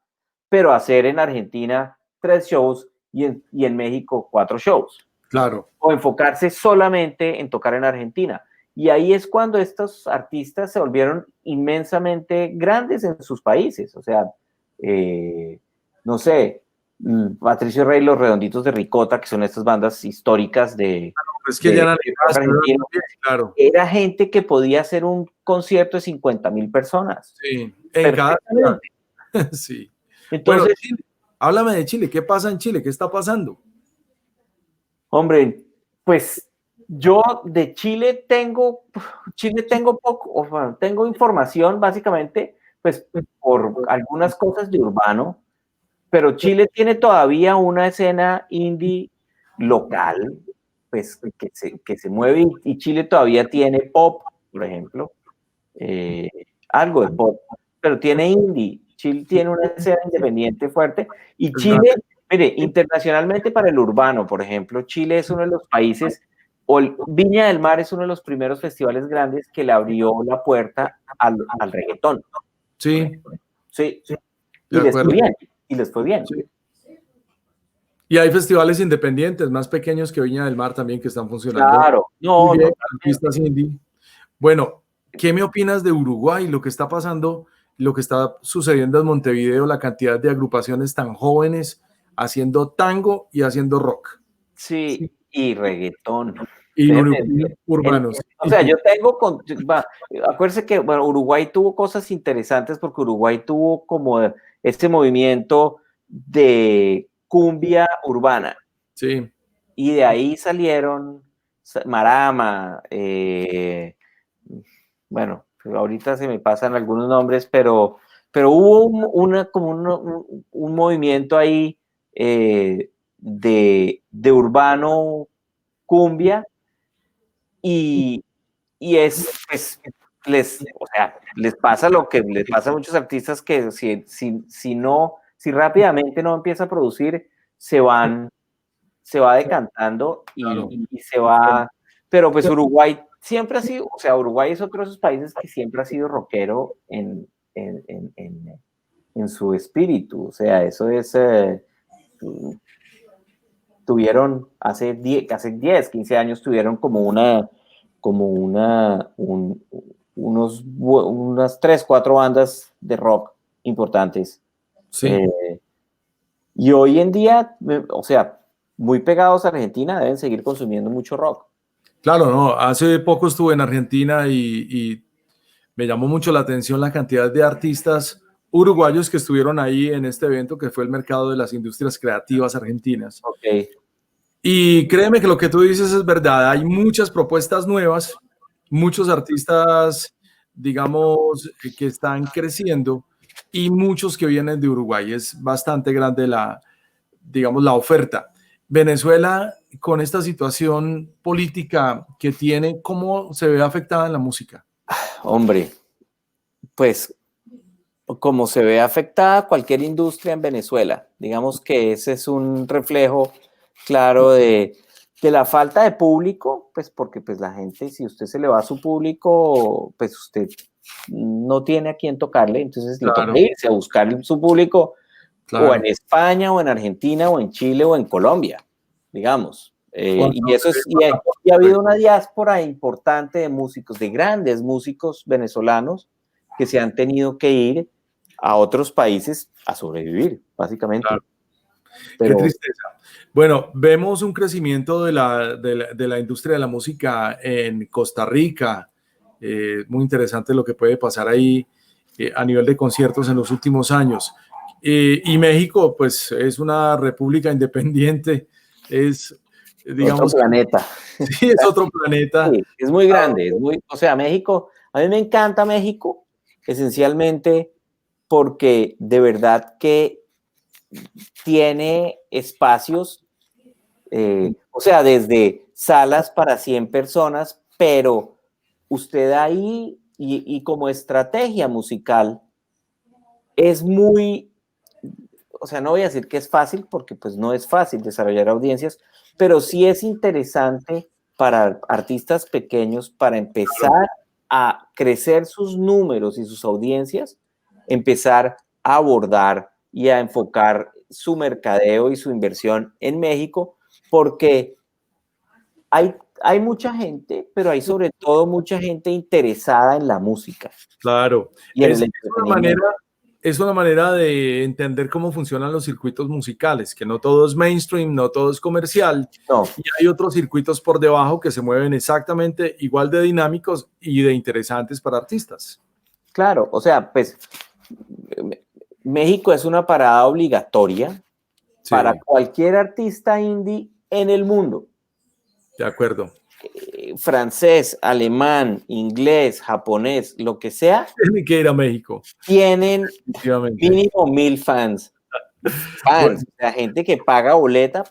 pero hacer en Argentina 3 shows y en México 4 shows. Claro. O enfocarse solamente en tocar en Argentina. Y ahí es cuando estos artistas se volvieron inmensamente grandes en sus países. O sea, no sé, Patricio Rey, Los Redonditos de Ricota, que son estas bandas históricas de... Es que ya eran argentino, claro. Era gente que podía hacer un concierto de 50,000 personas. Sí, en cada ciudad. Sí. Entonces, bueno, Chile, háblame de Chile. ¿Qué pasa en Chile? ¿Qué está pasando? hombre, pues yo de Chile tengo poco, o bueno, tengo información básicamente, pues por algunas cosas de urbano, pero Chile tiene todavía una escena indie local, pues que se mueve, y Chile todavía tiene pop, por ejemplo, algo de pop, pero tiene indie. Chile tiene una escena independiente fuerte, y Chile, mire, internacionalmente para el urbano, por ejemplo, Chile es uno de los países, o Viña del Mar es uno de los primeros festivales grandes que le abrió la puerta al reggaetón. Sí. Sí. Y les fue bien. Y les fue bien. Sí. Y hay festivales independientes más pequeños que Viña del Mar también que están funcionando. Claro. No, bien, artistas indie. Bueno, ¿qué me opinas de Uruguay? Lo que está pasando, lo que está sucediendo en Montevideo, la cantidad de agrupaciones tan jóvenes haciendo tango y haciendo rock. Sí, y reggaetón. Y urbanos. O sea, yo tengo, acuérdense que bueno, Uruguay tuvo cosas interesantes porque Uruguay tuvo como este movimiento de cumbia urbana. Sí. Y de ahí salieron Marama, bueno, ahorita se me pasan algunos nombres, pero hubo un movimiento ahí de urbano cumbia, y pues, les pasa lo que les pasa a muchos artistas, que si rápidamente no empieza a producir, se va decantando y se va, pero pues Uruguay siempre ha sido, o sea, Uruguay es otro de esos países que siempre ha sido rockero en su espíritu, o sea, eso es, tuvieron hace 10, 15 años tuvieron unas 3, 4 bandas de rock importantes. Sí. Y hoy en día, o sea, muy pegados a Argentina, deben seguir consumiendo mucho rock. Claro, no, hace poco estuve en Argentina y me llamó mucho la atención la cantidad de artistas uruguayos que estuvieron ahí en este evento que fue el Mercado de las Industrias Creativas Argentinas. Okay. Y créeme que lo que tú dices es verdad, hay muchas propuestas nuevas, muchos artistas, digamos, que están creciendo y muchos que vienen de Uruguay. Es bastante grande digamos, la oferta. Venezuela, con esta situación política que tiene, ¿cómo se ve afectada en la música? Hombre, pues como se ve afectada cualquier industria en Venezuela, digamos que ese es un reflejo claro de de la falta de público, pues porque pues la gente, si usted se le va a su público, pues usted no tiene a quién tocarle, entonces le toca Claro, irse a buscar su público o en claro. España, o en Argentina, o en Chile, o en Colombia, digamos. Cuando Y eso es, y ha habido una diáspora importante de músicos, de grandes músicos venezolanos que se han tenido que ir a otros países a sobrevivir, básicamente. Claro. Qué Pero tristeza. Bueno, vemos un crecimiento de la industria de la música en Costa Rica. Muy interesante lo que puede pasar ahí a nivel de conciertos en los últimos años. Y México, pues, es una república independiente. Es, otro digamos, planeta. sí, es otro planeta. Sí, es muy grande, es muy, o sea, México, a mí me encanta México, esencialmente porque de verdad que tiene espacios, o sea, desde salas para 100 personas, pero usted ahí, y como estrategia musical, es muy, o sea, no voy a decir que es fácil, porque pues no es fácil desarrollar audiencias, pero sí es interesante para artistas pequeños, para empezar a crecer sus números y sus audiencias, empezar a abordar y a enfocar su mercadeo y su inversión en México, porque hay mucha gente, pero hay sobre todo mucha gente interesada en la música Claro, y en el entretenimiento. es una manera de entender cómo funcionan los circuitos musicales, que no todo es mainstream, no todo es comercial, No, y hay otros circuitos por debajo que se mueven exactamente igual de dinámicos y de interesantes para artistas. claro, o sea, pues México es una parada obligatoria para Sí, cualquier artista indie en el mundo. de acuerdo. Francés, alemán, inglés, japonés, lo que sea, Tiene que ir a México, tienen definitivamente. mínimo 1000 fans. Bueno, Fans, o sea, gente que paga boleta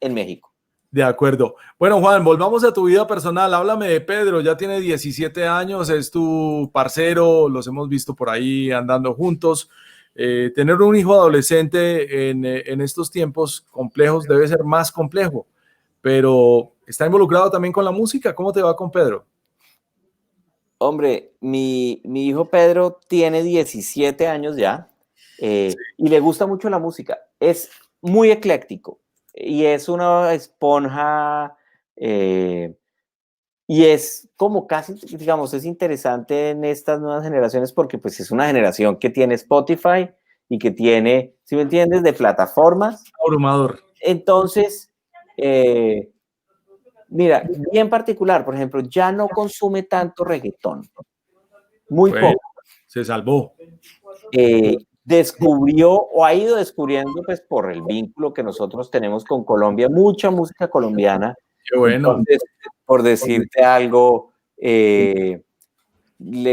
en México. de acuerdo. Bueno, Juan, volvamos a tu vida personal. Háblame de Pedro, ya tiene 17 años, es tu parcero, los hemos visto por ahí andando juntos. Tener un hijo adolescente en estos tiempos complejos debe ser más complejo, pero está involucrado también con la música. ¿Cómo te va con Pedro? Hombre, mi hijo Pedro tiene 17 años ya, y le gusta mucho la música. Es muy ecléctico y es una esponja, y es como casi, digamos, es interesante en estas nuevas generaciones porque pues es una generación que tiene Spotify y que tiene, ¿si me entiendes?, de plataformas. Abrumador. Entonces, eh, mira, bien particular, por ejemplo, ya no consume tanto reggaetón, muy Bueno, poco. se salvó. Descubrió o ha ido descubriendo, pues por el vínculo que nosotros tenemos con Colombia, mucha música colombiana. Qué bueno. Entonces, por decirte algo, le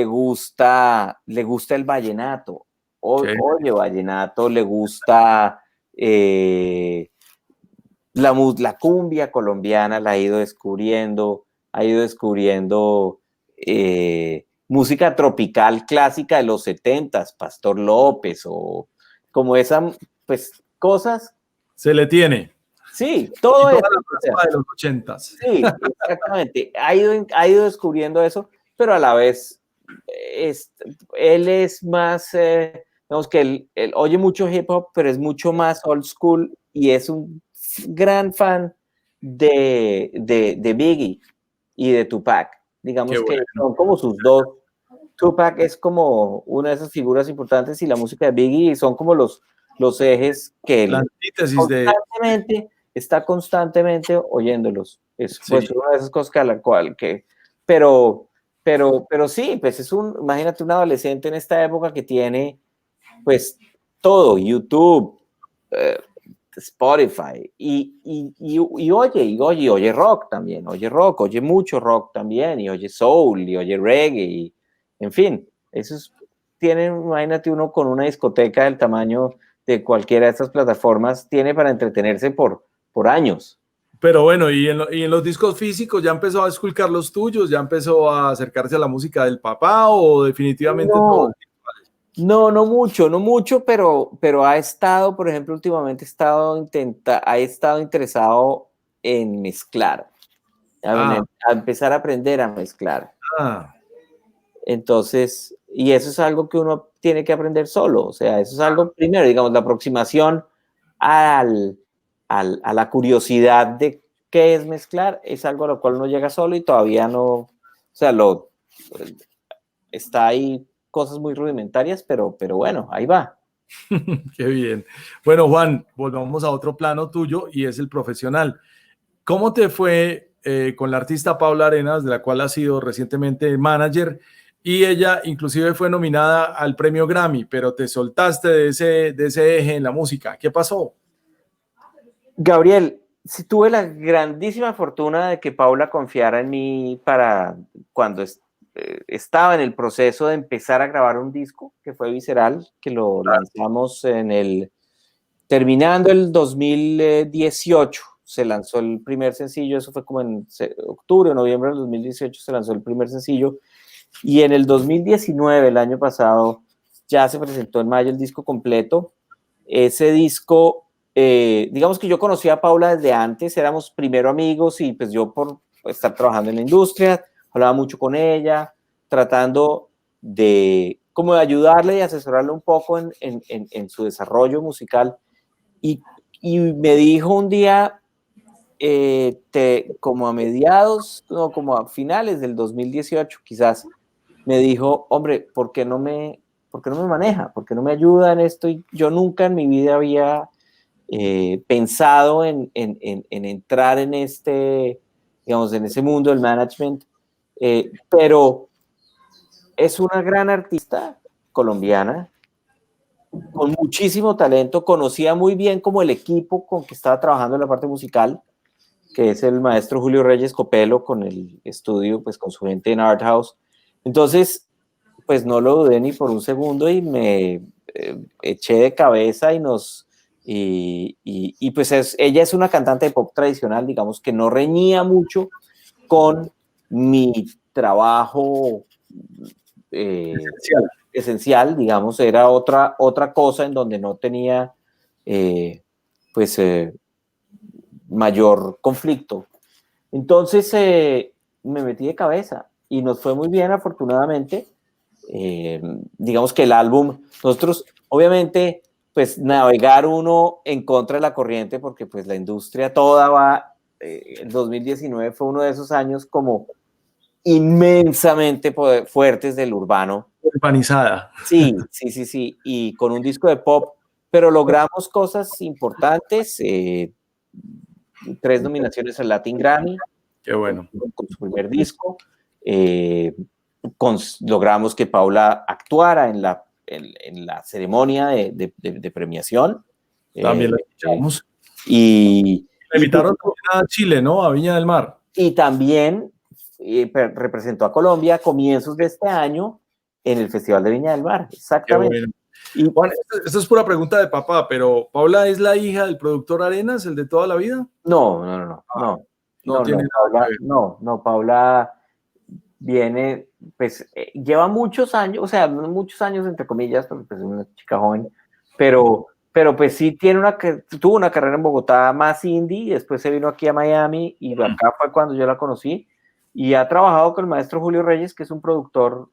gusta el vallenato, Qué oye vallenato, le gusta la cumbia colombiana, la ha ido descubriendo música tropical clásica de los 70s, Pastor López, o como esa, pues cosas, se le tiene. sí, Y todo toda eso. la O sea, plasma de los 80s. sí, exactamente. Ha ido descubriendo eso, pero a la vez es, él es más, digamos que él oye mucho hip hop, pero es mucho más old school y es un gran fan de Biggie y de Tupac. Qué Digamos que bueno. son como sus dos. Tupac es como una de esas figuras importantes y la música de Biggie son como los ejes que La él antítesis de... está constantemente oyéndolos. Es Sí, pues una de esas cosas que a la cual que, pero, pero sí, pues imagínate un adolescente en esta época que tiene pues todo, YouTube, eh, Spotify, y oye rock también, oye mucho rock también, y oye soul, y oye reggae, y, en fin, imagínate uno con una discoteca del tamaño de cualquiera de estas plataformas, tiene para entretenerse por años. pero bueno, y en los discos físicos ya empezó a esculcar los tuyos, ya empezó a acercarse a la música del papá o definitivamente todo. No, no mucho, no mucho, pero ha estado, por ejemplo, últimamente ha estado interesado en mezclar, Ah, a empezar a aprender a mezclar. ah, Entonces, y eso es algo que uno tiene que aprender solo, o sea, eso es algo primero, digamos, la aproximación al, a la curiosidad de qué es mezclar, es algo a lo cual uno llega solo y todavía no, o sea, está ahí cosas muy rudimentarias, pero bueno, ahí va. qué bien. Bueno, Juan, volvamos a otro plano tuyo y es el profesional. ¿Cómo te fue con la artista Paula Arenas, de la cual has sido recientemente manager? Y ella inclusive fue nominada al premio Grammy, pero te soltaste de ese eje en la música. ¿Qué pasó? Gabriel, si tuve la grandísima fortuna de que Paula confiara en mí para cuando estaba en el proceso de empezar a grabar un disco, que fue Visceral, que lo lanzamos terminando el 2018, se lanzó el primer sencillo, eso fue como en octubre o noviembre del 2018, se lanzó el primer sencillo, y en el 2019, el año pasado, ya se presentó en mayo el disco completo. Ese disco, digamos que yo conocía a Paula desde antes, éramos primero amigos y pues yo por estar trabajando en la industria, hablaba mucho con ella, tratando de como de ayudarle y asesorarle un poco en su desarrollo musical. Y, y me dijo un día, como a mediados, no, como a finales del 2018 quizás, me dijo, hombre, ¿por qué no me maneja? ¿Por qué no me ayuda en esto? Y yo nunca en mi vida había pensado en entrar en digamos, en ese mundo del management, pero es una gran artista colombiana, con muchísimo talento, conocía muy bien como el equipo con que estaba trabajando en la parte musical, que es el maestro Julio Reyes Copelo, con el estudio, pues con su gente en Art House. Entonces, pues no lo dudé ni por un segundo y me eché de cabeza y pues ella es una cantante de pop tradicional, digamos que no reñía mucho con mi trabajo Esencial. esencial, digamos, era otra cosa en donde no tenía eh, pues mayor conflicto. Entonces me metí de cabeza y nos fue muy bien, afortunadamente. Eh, digamos que el álbum, nosotros, obviamente, pues navegar uno en contra de la corriente, porque pues la industria toda va, el 2019 fue uno de esos años como inmensamente fuertes del urbano. Urbanizada. Sí, sí, sí, sí, y con un disco de pop, pero logramos cosas importantes, 3 nominaciones al Latin Grammy, Qué bueno. con su primer disco. Eh, logramos que Paula actuara en la ceremonia de premiación. También la Eh, escuchamos. y, La y, invitaron también a Chile, ¿no? A Viña del Mar. y también representó a Colombia a comienzos de este año en el Festival de Viña del Mar. Qué Exactamente. bueno. Y Juan, esto es pura pregunta de papá, pero ¿Paula es la hija del productor Arenas, el de toda la vida? no, no, no, no, Ah, no, no no, tiene no, nada que Paula, ver. no, no, Paula viene, pues lleva muchos años, o sea, muchos años entre comillas, porque pues, es una chica joven, pero pues sí tuvo una carrera en Bogotá más indie, y después se vino aquí a Miami y acá fue cuando yo la conocí y ha trabajado con el maestro Julio Reyes, que es un productor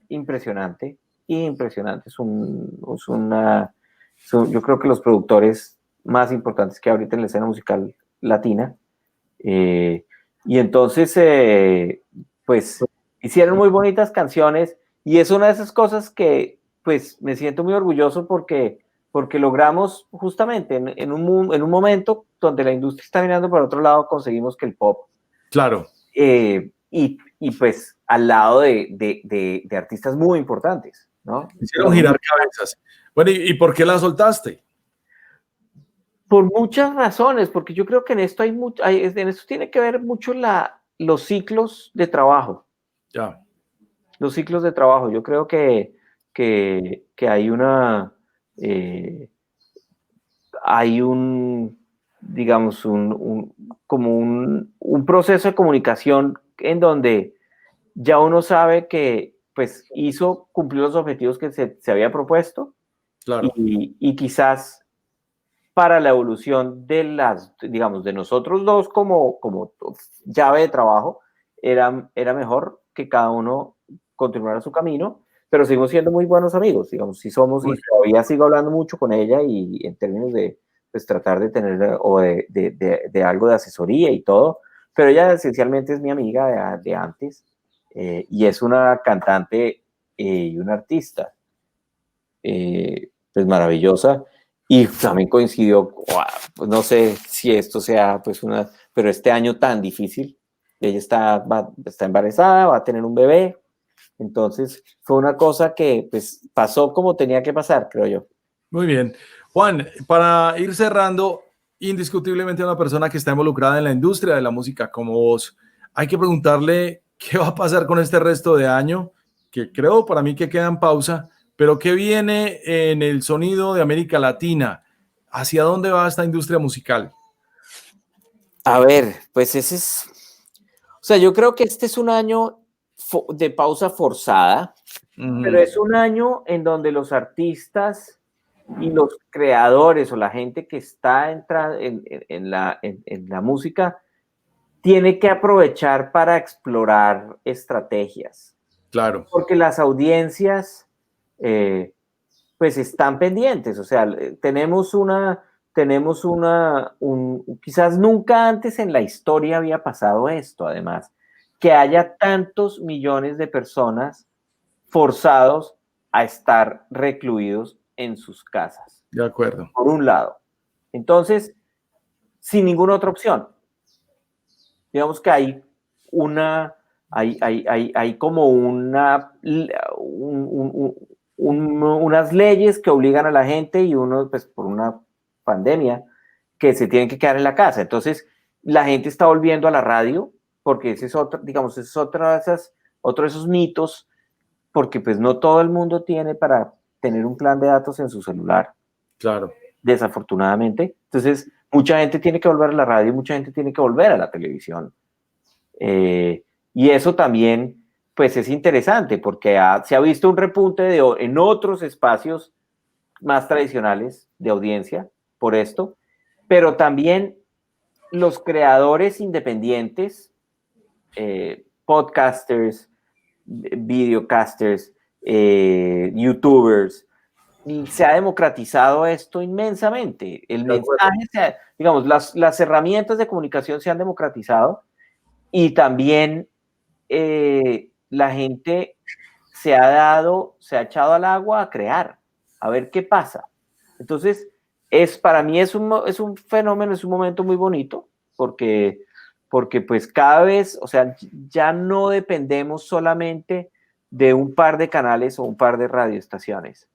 impresionante, impresionante, yo creo que los productores más importantes que hay ahorita en la escena musical latina. Eh, y entonces, pues, hicieron muy bonitas canciones y es una de esas cosas que, pues, me siento muy orgulloso porque logramos justamente en un momento donde la industria está mirando para otro lado, conseguimos que el pop, Claro. y pues al lado de artistas muy importantes, ¿no? Hicieron girar cabezas. Bueno, ¿y por qué la soltaste? Por muchas razones, porque yo creo que en esto en esto tiene que ver mucho los ciclos de trabajo. Ya. Los ciclos de trabajo. Yo creo que hay hay digamos, como un proceso de comunicación en donde ya uno sabe que, pues, cumplió los objetivos que se había propuesto Claro. y quizás para la evolución de digamos, de nosotros dos como llave de trabajo, era mejor que cada uno continuara su camino, pero seguimos siendo muy buenos amigos, digamos, si somos, y todavía sigo hablando mucho con ella y en términos de pues tratar de tener o de algo de asesoría y todo, pero ella esencialmente es mi amiga de antes y es una cantante y una artista pues maravillosa. Y también coincidió, pues no sé si esto sea pues pero este año tan difícil, ella está embarazada, va a tener un bebé, entonces fue una cosa que pues pasó como tenía que pasar, creo yo. Muy bien. Juan, para ir cerrando, indiscutiblemente una persona que está involucrada en la industria de la música como vos, hay que preguntarle qué va a pasar con este resto de año, que creo para mí que queda en pausa, pero qué viene en el sonido de América Latina. ¿Hacia dónde va esta industria musical? A ver, pues o sea, yo creo que este es un año de pausa forzada, pero es un año en donde los artistas y los creadores o la gente que está entrando en la música tiene que aprovechar para explorar estrategias. Claro. Porque las audiencias pues están pendientes, o sea, quizás nunca antes en la historia había pasado esto, además, que haya tantos millones de personas forzados a estar recluidos en sus casas. De acuerdo. Por un lado. Entonces, sin ninguna otra opción. Digamos que hay como unas leyes que obligan a la gente y uno, pues por una pandemia, que se tienen que quedar en la casa. Entonces, la gente está volviendo a la radio, porque ese es otro, digamos, ese es otro de esos mitos, porque pues no todo el mundo tiene para tener un plan de datos en su celular. Claro. Desafortunadamente. Entonces, mucha gente tiene que volver a la radio, mucha gente tiene que volver a la televisión. Y eso también, pues es interesante, porque se ha visto un repunte en otros espacios más tradicionales de audiencia por esto, pero también los creadores independientes, podcasters, videocasters, youtubers, se ha democratizado esto inmensamente. El mensaje, digamos, las herramientas de comunicación se han democratizado y también la gente se ha echado al agua a crear, a ver qué pasa. Entonces, para mí es un fenómeno, es un momento muy bonito, porque pues cada vez, o sea, ya no dependemos solamente de un par de canales o un par de radioestaciones.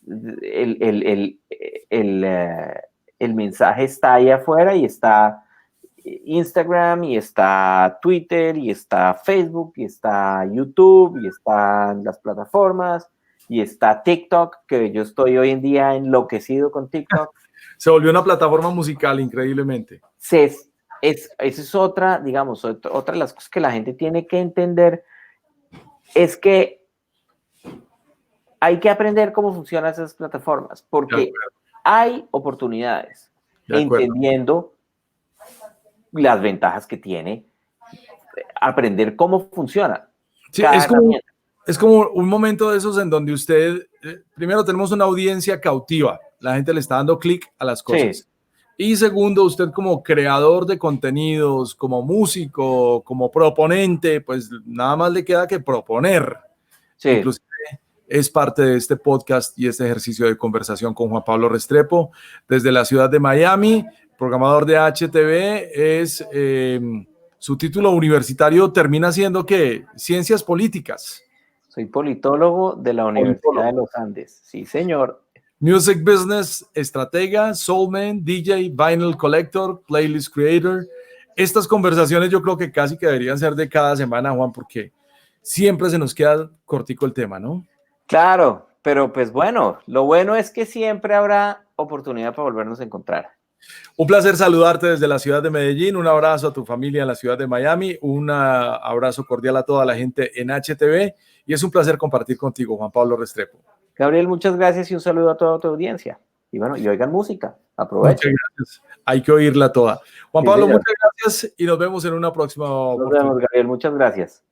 El mensaje está ahí afuera y está Instagram y está Twitter y está Facebook y está YouTube y están las plataformas y está TikTok, que yo estoy hoy en día enloquecido con TikTok. Se volvió una plataforma musical increíblemente. Esa es otra, digamos, otra de las cosas que la gente tiene que entender, es que hay que aprender cómo funcionan esas plataformas, porque hay oportunidades, entendiendo las ventajas que tiene, aprender cómo funciona. Sí, es como un momento de esos en donde usted, primero tenemos una audiencia cautiva, la gente le está dando clic a las cosas. Sí. Y segundo, usted como creador de contenidos, como músico, como proponente, pues nada más le queda que proponer. Sí. Inclusive es parte de este podcast y este ejercicio de conversación con Juan Pablo Restrepo desde la ciudad de Miami, programador de HTV, su título universitario termina siendo ¿qué? Ciencias políticas. Soy politólogo de la Universidad de los Andes. Sí, señor. Music business, estratega, soulman, DJ, vinyl collector, playlist creator. Estas conversaciones yo creo que casi que deberían ser de cada semana, Juan, porque siempre se nos queda cortico el tema, ¿no? Claro, pero pues bueno, lo bueno es que siempre habrá oportunidad para volvernos a encontrar. Un placer saludarte desde la ciudad de Medellín, un abrazo a tu familia en la ciudad de Miami, un abrazo cordial a toda la gente en HTV y es un placer compartir contigo, Juan Pablo Restrepo. Gabriel, muchas gracias y un saludo a toda tu audiencia. Y bueno, y oigan música. Aprovecho. Muchas gracias. Hay que oírla toda. Juan Sí, Pablo, señor. muchas gracias y nos vemos en una próxima Nos oportunidad. vemos, Gabriel. Muchas gracias.